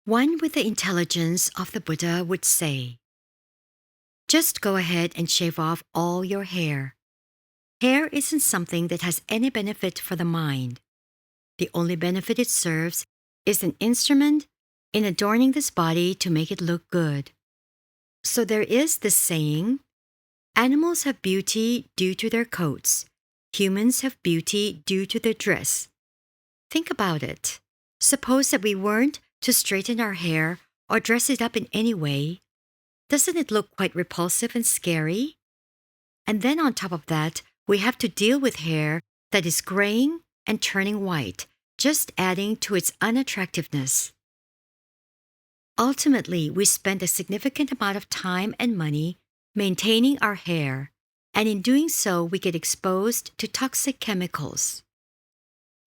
One with the intelligence of the Buddha would say, just go ahead and shave off all your hair. Hair isn't something that has any benefit for the mind. The only benefit it serves is an instrument in adorning this body to make it look good. So there is this saying, animals have beauty due to their coats. Humans have beauty due to their dress. Think about it. Suppose that we weren't to straighten our hair or dress it up in any way. Doesn't it look quite repulsive and scary? And then on top of that, we have to deal with hair that is graying and turning white, just adding to its unattractiveness. Ultimately, we spend a significant amount of time and money maintaining our hair, and in doing so, we get exposed to toxic chemicals.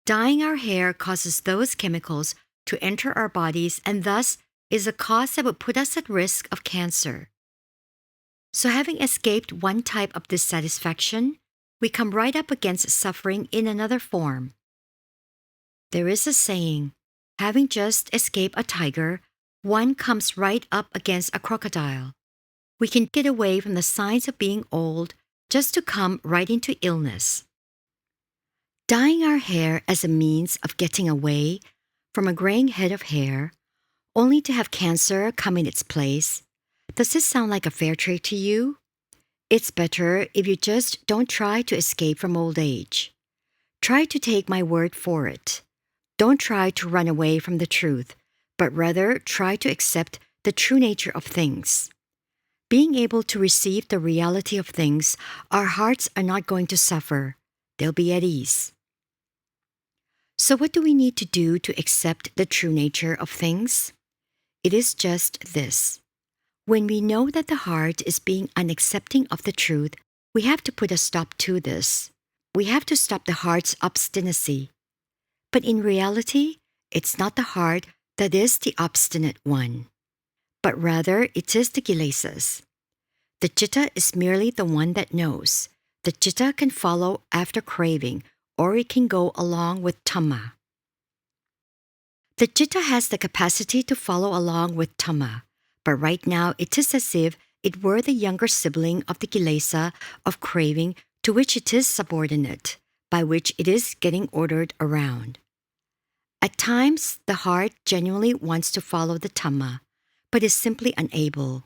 Dyeing our hair causes those chemicals to enter our bodies and thus is a cause that would put us at risk of cancer. So having escaped one type of dissatisfaction, we come right up against suffering in another form. There is a saying, having just escaped a tiger, one comes right up against a crocodile. We can get away from the signs of being old just to come right into illness. Dyeing our hair as a means of getting away from a graying head of hair, only to have cancer come in its place, does this sound like a fair trade to you? It's better if you just don't try to escape from old age. Try to take my word for it. Don't try to run away from the truth, but rather try to accept the true nature of things. Being able to receive the reality of things, our hearts are not going to suffer. They'll be at ease. So what do we need to do to accept the true nature of things? It is just this. When we know that the heart is being unaccepting of the truth, we have to put a stop to this. We have to stop the heart's obstinacy. But in reality, it's not the heart that is the obstinate one, but rather it is the kilesas. The citta is merely the one that knows. The citta can follow after craving, or it can go along with tamma. The citta has the capacity to follow along with tamma, but right now it is as if it were the younger sibling of the kilesa of craving to which it is subordinate, by which it is getting ordered around. At times, the heart genuinely wants to follow the tamma, but is simply unable.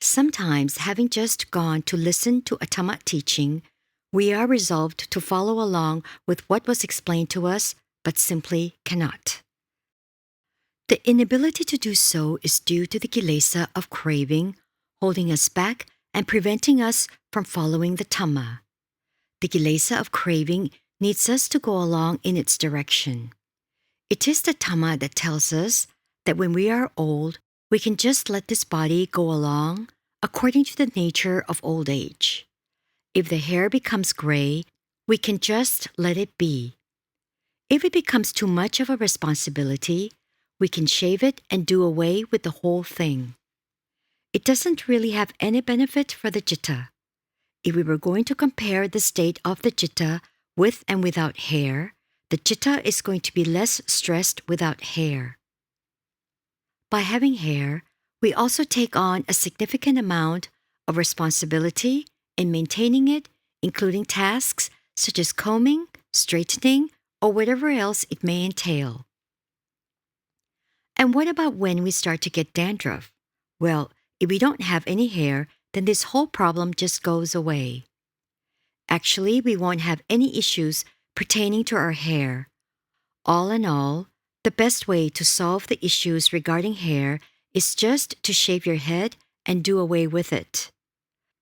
Sometimes, having just gone to listen to a tamma teaching, we are resolved to follow along with what was explained to us, but simply cannot. The inability to do so is due to the kilesa of craving, holding us back and preventing us from following the tamma. The kilesa of craving needs us to go along in its direction. It is the tamma that tells us that when we are old, we can just let this body go along according to the nature of old age. If the hair becomes gray, we can just let it be. If it becomes too much of a responsibility, we can shave it and do away with the whole thing. It doesn't really have any benefit for the citta. If we were going to compare the state of the citta with and without hair, the citta is going to be less stressed without hair. By having hair, we also take on a significant amount of responsibility in maintaining it, including tasks such as combing, straightening, or whatever else it may entail. And what about when we start to get dandruff? Well, if we don't have any hair, then this whole problem just goes away. Actually, we won't have any issues pertaining to our hair. All in all, the best way to solve the issues regarding hair is just to shave your head and do away with it.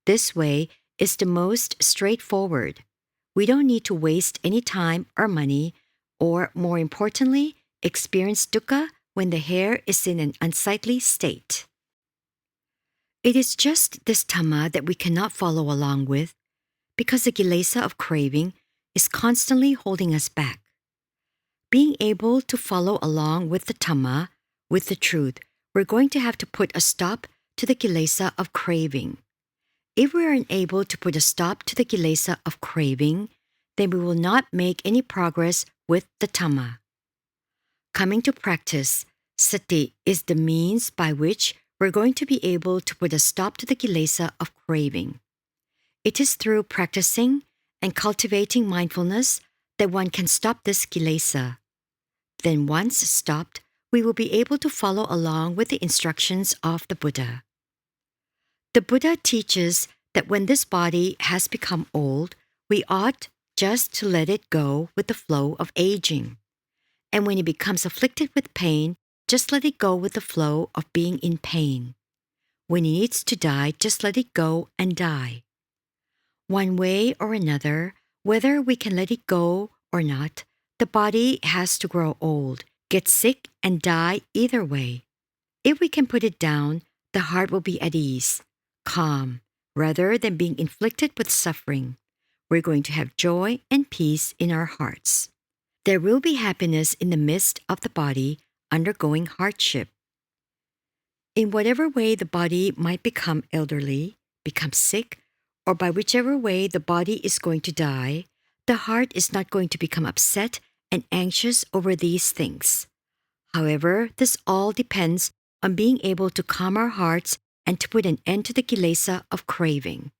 This way is the most straightforward. We don't need to waste any time or money, or more importantly, experience dukkha when the hair is in an unsightly state. It is just this tamma that we cannot follow along with, because the kilesa of craving is constantly holding us back. Being able to follow along with the tamma, with the truth, we're going to have to put a stop to the kilesa of craving. If we are unable to put a stop to the kilesa of craving, then we will not make any progress with the tamma. Coming to practice, Sati is the means by which we're going to be able to put a stop to the kilesa of craving. It is through practicing and cultivating mindfulness that one can stop this kilesa. Then once stopped, we will be able to follow along with the instructions of the Buddha. The Buddha teaches that when this body has become old, we ought just to let it go with the flow of aging. And when it becomes afflicted with pain, just let it go with the flow of being in pain. When it needs to die, just let it go and die. One way or another, whether we can let it go or not, the body has to grow old, get sick, and die either way. If we can put it down, the heart will be at ease, calm, rather than being inflicted with suffering. We're going to have joy and peace in our hearts. There will be happiness in the midst of the body undergoing hardship. In whatever way the body might become elderly, become sick, or by whichever way the body is going to die, the heart is not going to become upset and anxious over these things. However, this all depends on being able to calm our hearts and to put an end to the kilesa of craving.